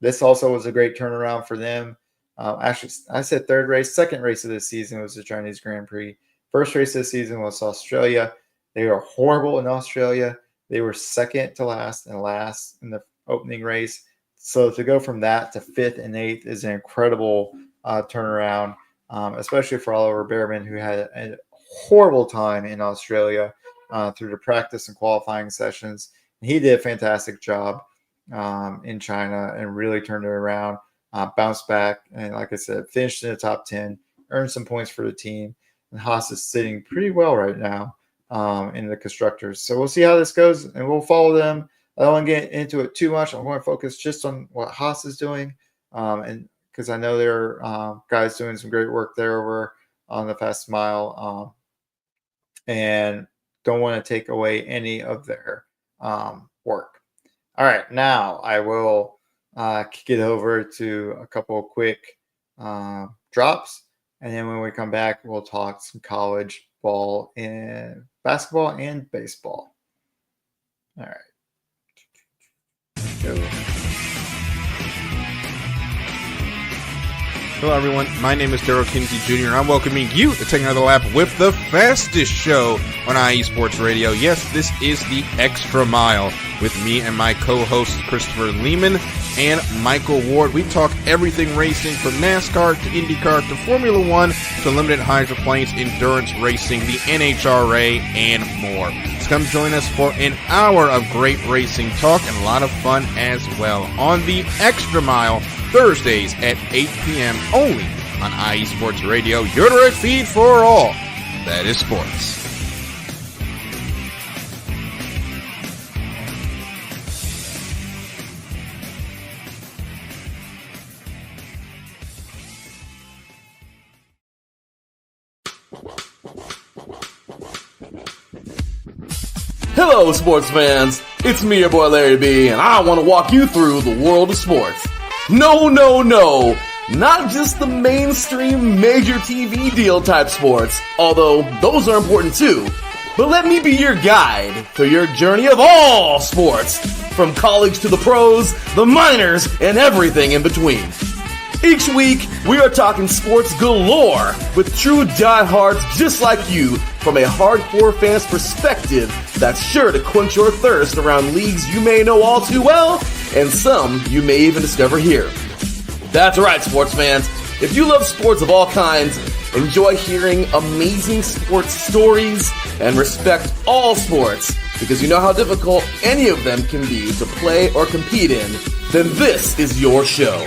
This also was a great turnaround for them. Actually, I said third race. Second race of this season was the Chinese Grand Prix. First race of the season was Australia. They were horrible in Australia. They were second to last and last in the opening race. So to go from that to fifth and eighth is an incredible turnaround, especially for Oliver Behrman, who had a horrible time in Australia. through the practice and qualifying sessions. And he did a fantastic job in China and really turned it around, bounced back, and like I said, finished in the top 10, earned some points for the team. And Haas is sitting pretty well right now in the constructors. So we'll see how this goes, and we'll follow them. I don't want to get into it too much. I'm going to focus just on what Haas is doing, and because I know there are guys doing some great work there over on the Fast Mile, and don't want to take away any of their work. All right, now I will kick it over to a couple of quick drops, and then when we come back, we'll talk some college ball and basketball and baseball. All right. Go. Hello, everyone. My name is Daryl Kinsey Jr., and I'm welcoming you to take another lap with the fastest show on IE Sports Radio. Yes, this is the Extra Mile with me and my co-hosts Christopher Lehman and Michael Ward. We talk everything racing from NASCAR to IndyCar to Formula One to limited hydroplanes, endurance racing, the NHRA, and more. So come join us for an hour of great racing talk and a lot of fun as well on the Extra Mile, Thursdays at 8 p.m. only on IE Sports Radio, your direct feed for all that is sports. Hello, sports fans. It's me, your boy Larry B, and I want to walk you through the world of sports. No, not just the mainstream major TV deal type sports, although those are important too. But let me be your guide through your journey of all sports, from college to the pros, the minors, and everything in between. Each week, we are talking sports galore with true diehards just like you from a hardcore fan's perspective that's sure to quench your thirst around leagues you may know all too well and some you may even discover here. That's right, sports fans. If you love sports of all kinds, enjoy hearing amazing sports stories, and respect all sports because you know how difficult any of them can be to play or compete in, then this is your show.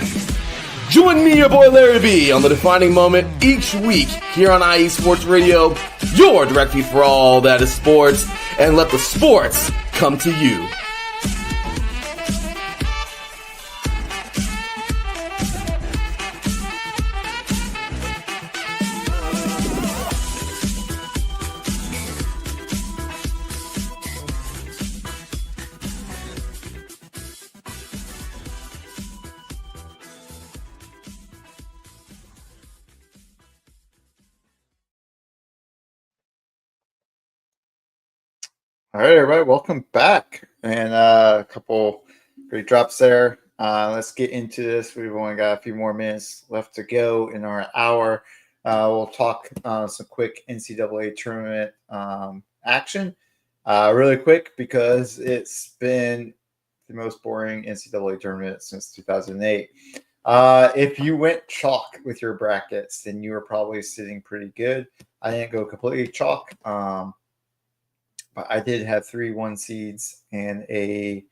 Join me, your boy Larry B, on the defining moment each week here on IE Sports Radio, your direct feed for all that is sports, and let the sports come to you. All right, everybody, welcome back. And a couple great drops there. Let's get into this. We've only got a few more minutes left to go in our hour. We'll talk some quick NCAA tournament action really quick because it's been the most boring NCAA tournament since 2008. If you went chalk with your brackets, then you were probably sitting pretty good. I didn't go completely chalk. But I did have 3 1 seeds and a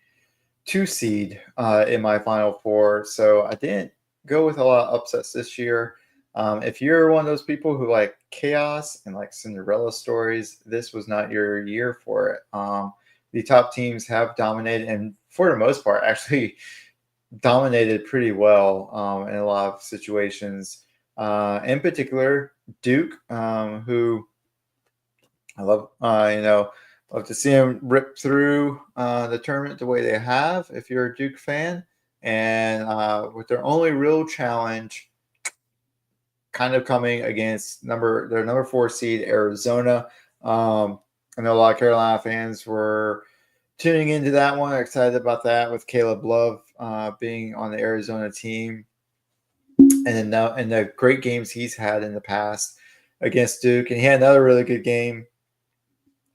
2 seed in my final 4. So I didn't go with a lot of upsets this year. If you're one of those people who like chaos and like Cinderella stories, this was not your year for it. The top teams have dominated, and for the most part, actually dominated pretty well in a lot of situations. In particular, Duke, who I love, love to see them rip through the tournament the way they have, if you're a Duke fan. And with their only real challenge kind of coming against their number 4 seed, Arizona. I know a lot of Carolina fans were tuning into that one, excited about that with Caleb Love being on the Arizona team. And the great games he's had in the past against Duke. And he had another really good game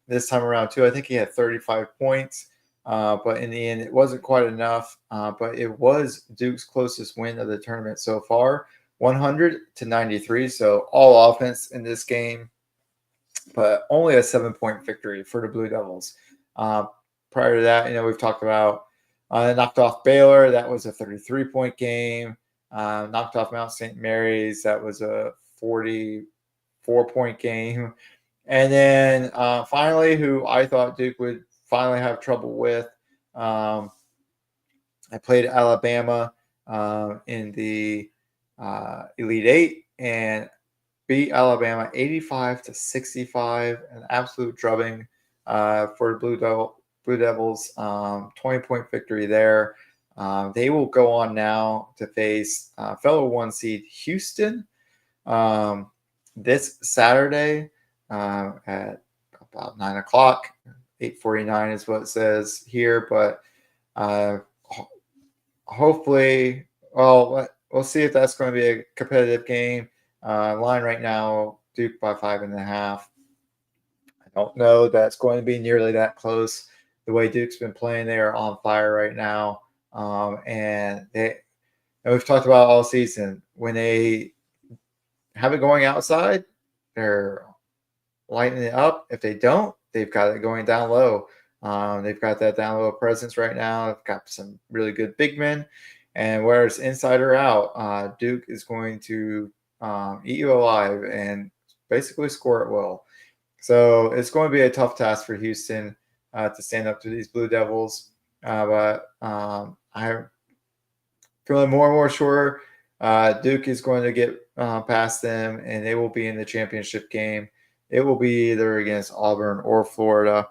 this time around too. I think he had 35 points, but in the end, it wasn't quite enough. But it was Duke's closest win of the tournament so far, 100-93. So all offense in this game. but only a 7-point victory for the Blue Devils. Prior to that, we've talked about knocked off Baylor. That was a 33-point game. Knocked off Mount St. Mary's. That was a 44-point game. And then finally, who I thought Duke would finally have trouble with, I played Alabama in the Elite Eight and beat Alabama 85-65, an absolute drubbing for the Blue Devils. 20-point victory there. They will go on now to face fellow 1 seed Houston this Saturday at about 9 o'clock. 8:49 is what it says here, but hopefully, well, we'll see if that's going to be a competitive game. Line right now, Duke by 5.5. I don't know that's going to be nearly that close. The way Duke's been playing, they are on fire right now. And we've talked about all season, when they have it going outside, they're lighting it up. If they don't, they've got it going down low. They've got that down low presence right now. They've got some really good big men. And whether it's inside or out, Duke is going to eat you alive and basically score at will. So it's going to be a tough task for Houston to stand up to these Blue Devils. But I'm feeling more and more sure Duke is going to get past them, and they will be in the championship game. It will be either against Auburn or Florida,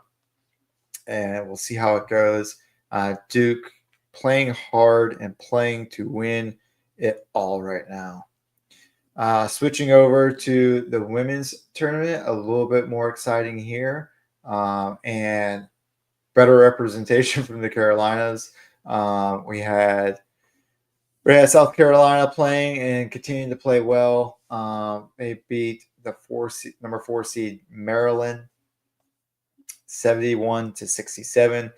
and we'll see how it goes. Duke playing hard and playing to win it all right now. Switching over to the women's tournament, a little bit more exciting here, and better representation from the Carolinas. We had South Carolina playing and continuing to play well. They beat the number 4 seed Maryland 71-67.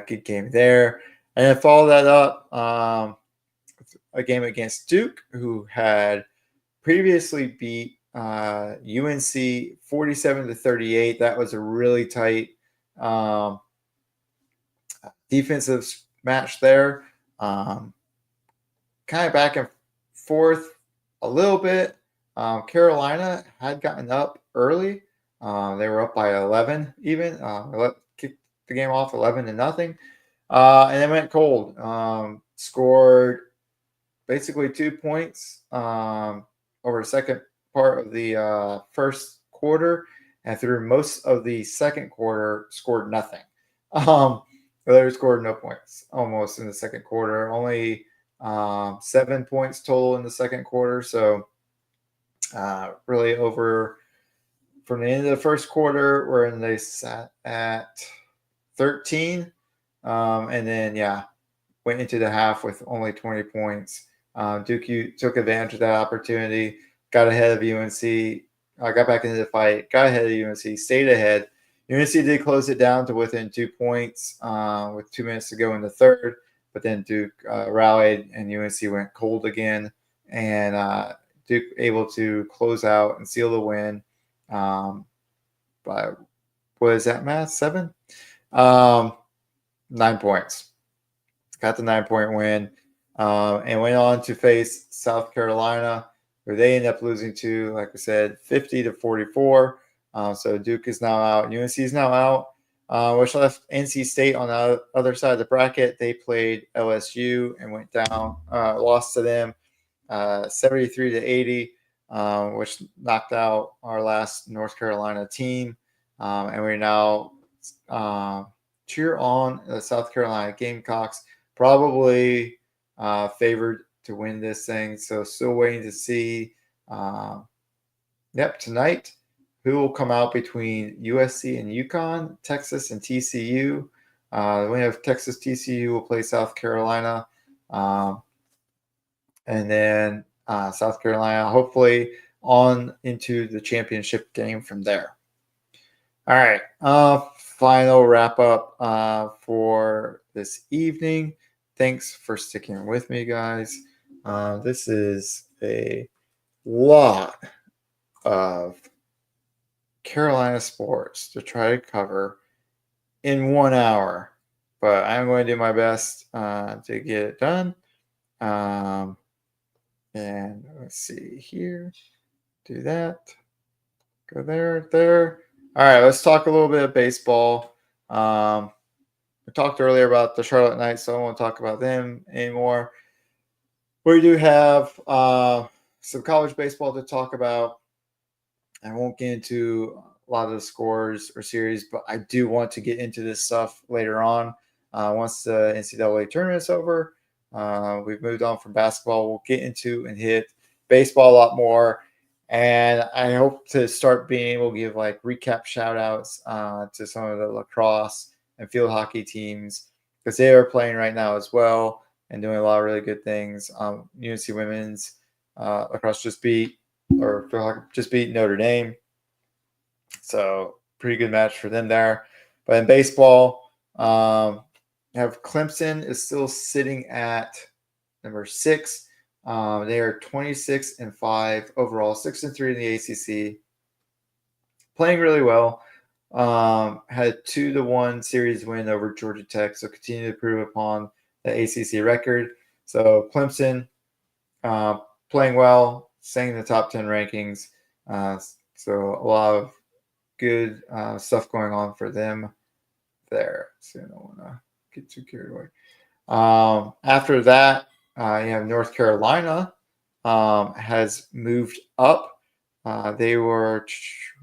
Good game there. And then follow that up a game against Duke, who had previously beat UNC 47-38. That was a really tight defensive match there. Kind of back and forth a little bit. Carolina had gotten up early. They were up by 11 even. Kicked the game off 11-0. And they went cold. Scored basically 2 points over the second part of the first quarter, and through most of the second quarter scored nothing. They scored no points almost in the second quarter. Only 7 points total in the second quarter. So really over from the end of the first quarter, where they sat at 13. And then, went into the half with only 20 points. Duke took advantage of that opportunity, got ahead of UNC, got back into the fight, got ahead of UNC, stayed ahead. UNC did close it down to within 2 points with 2 minutes to go in the third, but then Duke rallied and UNC went cold again, and Duke able to close out and seal the win by, what is that math, 7? 9 points. Got the 9-point win and went on to face South Carolina, where they ended up losing to, like I said, 50-44. So Duke is now out. UNC is now out, which left NC State on the other side of the bracket. They played LSU and went down, lost to them 73-80, which knocked out our last North Carolina team. And we now cheer on the South Carolina Gamecocks, probably favored to win this thing. So still waiting to see, tonight, who will come out between USC and UConn, Texas and TCU. The winner of Texas TCU will play South Carolina. And then South Carolina, hopefully on into the championship game from there. All right. Final wrap up for this evening. Thanks for sticking with me, guys. This is a lot of Carolina sports to try to cover in 1 hour, but I'm going to do my best to get it done. And let's see here. Do that. Go there. All right, let's talk a little bit of baseball. We talked earlier about the Charlotte Knights, so I won't talk about them anymore. We do have some college baseball to talk about. I won't get into a lot of the scores or series, but I do want to get into this stuff later on. Once the NCAA tournament's over, we've moved on from basketball. We'll get into and hit baseball a lot more. And I hope to start being able to give like recap shout outs to some of the lacrosse and field hockey teams because they are playing right now as well and doing a lot of really good things. UNC women's lacrosse just beat Notre Dame. So pretty good match for them there. But in baseball, have Clemson is still sitting at number 6. They are 26-5 overall, 6-3 in the ACC. Playing really well. Had a 2-1 series win over Georgia Tech, so continue to improve upon the ACC record. So Clemson playing well, staying in the top 10 rankings. So a lot of good stuff going on for them there. So I don't want to get too carried away. After that, you have North Carolina has moved up. They were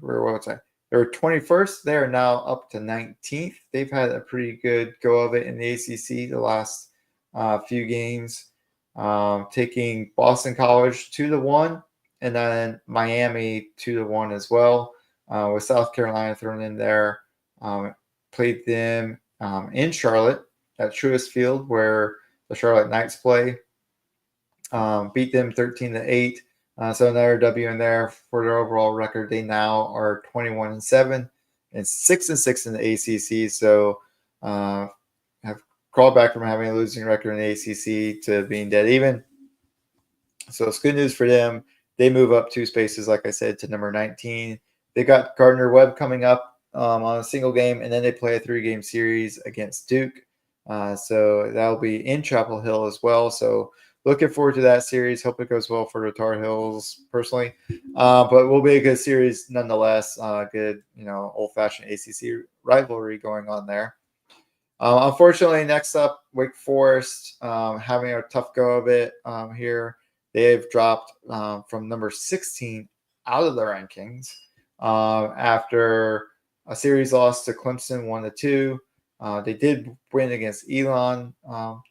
where was I? They were 21st. They are now up to 19th. They've had a pretty good go of it in the ACC the last few games, taking Boston College 2-1, and then Miami 2-1 as well. With South Carolina thrown in there, played them in Charlotte at Truist Field where the Charlotte Knights play. Beat them 13-8. So another W in there for their overall record. They now are 21-7 and 6-6 in the ACC. So have crawled back from having a losing record in the ACC to being dead even. So it's good news for them. They move up 2 spaces, like I said, to number 19. They got Gardner Webb coming up on a single game, and then they play a 3-game series against Duke. So that'll be in Chapel Hill as well. So looking forward to that series. Hope it goes well for the Tar Heels personally. But it will be a good series nonetheless. Good, old-fashioned ACC rivalry going on there. Unfortunately, next up, Wake Forest having a tough go of it here. They've dropped from number 16 out of the rankings after a series loss to Clemson 1-2. They did win against Elon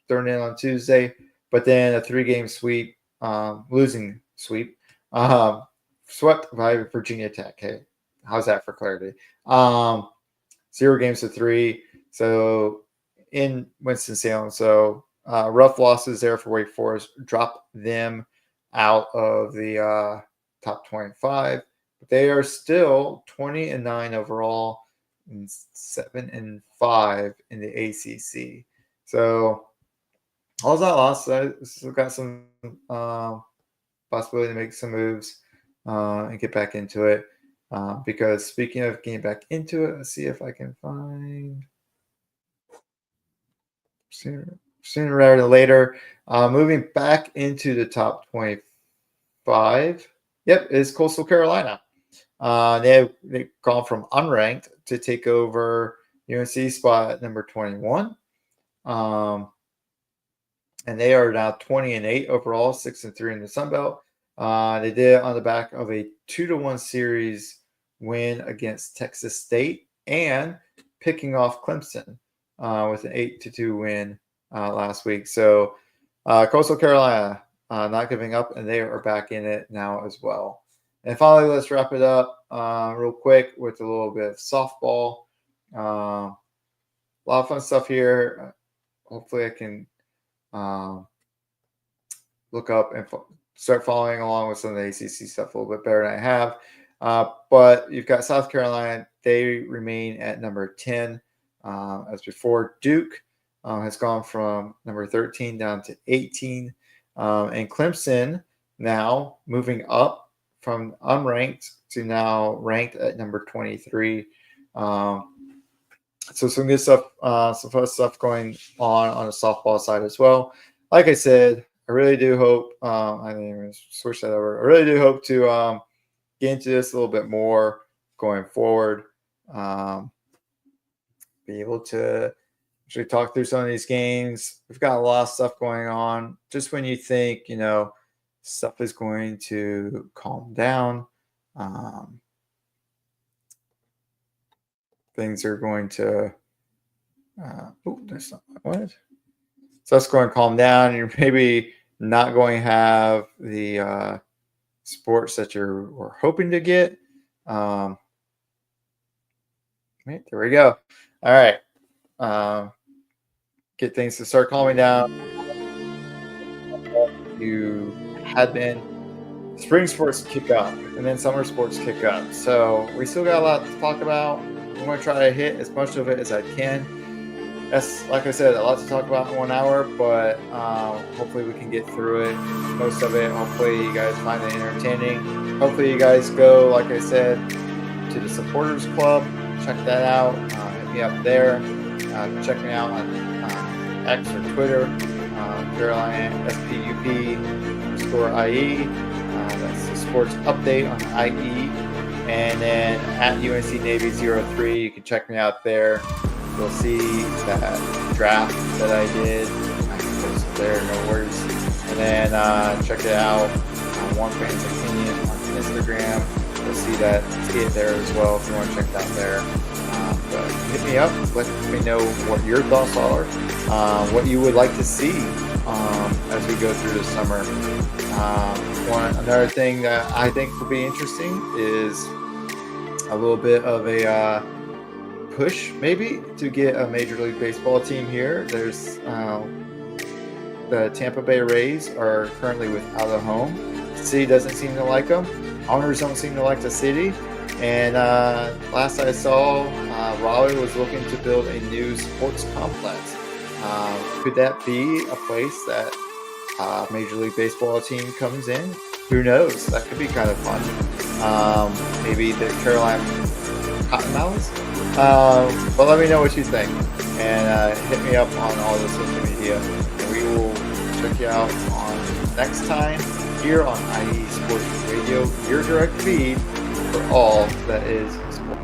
thrown in on Tuesday, but then a 3-game sweep, losing sweep, swept by Virginia Tech. Hey, how's that for clarity? 0 games to 3. So in Winston-Salem. So rough losses there for Wake Forest. Drop them out of the top 25. But they are still 20-9 overall and 7-5 in the ACC. So all that loss, I still got some possibility to make some moves and get back into it. Because speaking of getting back into it, let's see if I can find sooner rather than later. Moving back into the top 25. Yep, is Coastal Carolina. They've gone from unranked to take over UNC spot at number 21. And they are now 20-8 overall, 6-3 in the Sun Belt. They did it on the back of a 2-1 series win against Texas State and picking off Clemson with an 8-2 win last week. So Coastal Carolina not giving up, and they are back in it now as well. And finally, let's wrap it up real quick with a little bit of softball. A lot of fun stuff here. Hopefully I can look up and start following along with some of the ACC stuff a little bit better than I have. But you've got South Carolina. They remain at number 10 as before. Duke has gone from number 13 down to 18. And Clemson now moving up from unranked to now ranked at number 23. So some good stuff, some fun stuff going on the softball side as well. Like I said, I really do hope. I didn't even switch that over. I really do hope to get into this a little bit more going forward. Be able to actually talk through some of these games. We've got a lot of stuff going on. Just when you think, stuff is going to calm down, things are going to. That's not what. So that's going to calm down. You're maybe not going to have the sports that were hoping to get. Right, there we go. All right. Get things to start calming down. You had been. Spring sports kick up, and then summer sports kick up. So we still got a lot to talk about. I'm going to try to hit as much of it as I can. That's, like I said, a lot to talk about in 1 hour, but hopefully we can get through it, most of it. Hopefully you guys find it entertaining. Hopefully you guys go, like I said, to the Supporters Club. Check that out. Hit me up there. Check me out on X or Twitter, Carolina SPUP_IE. That's the sports update on IE. And then at UNC Navy 03, you can check me out there. You'll see that draft that I did. I can post it there, no worries. And then check it out on One Fan's Opinion on Instagram. You'll see it there as well if you want to check it out there. But hit me up. Let me know what your thoughts are, what you would like to see as we go through the summer. Another thing that I think will be interesting is a little bit of a push maybe to get a Major League Baseball team here. There's the Tampa Bay Rays are currently without a home. The city doesn't seem to like them. Owners don't seem to like the city. And last I saw, Raleigh was looking to build a new sports complex. Could that be a place that Major League Baseball team comes in? Who knows? That could be kind of fun. Maybe the Carolina Cottonmouths. But let me know what you think. And hit me up on all the social media. And we will check you out on next time here on IE Sports Radio, your direct feed for all that is sports.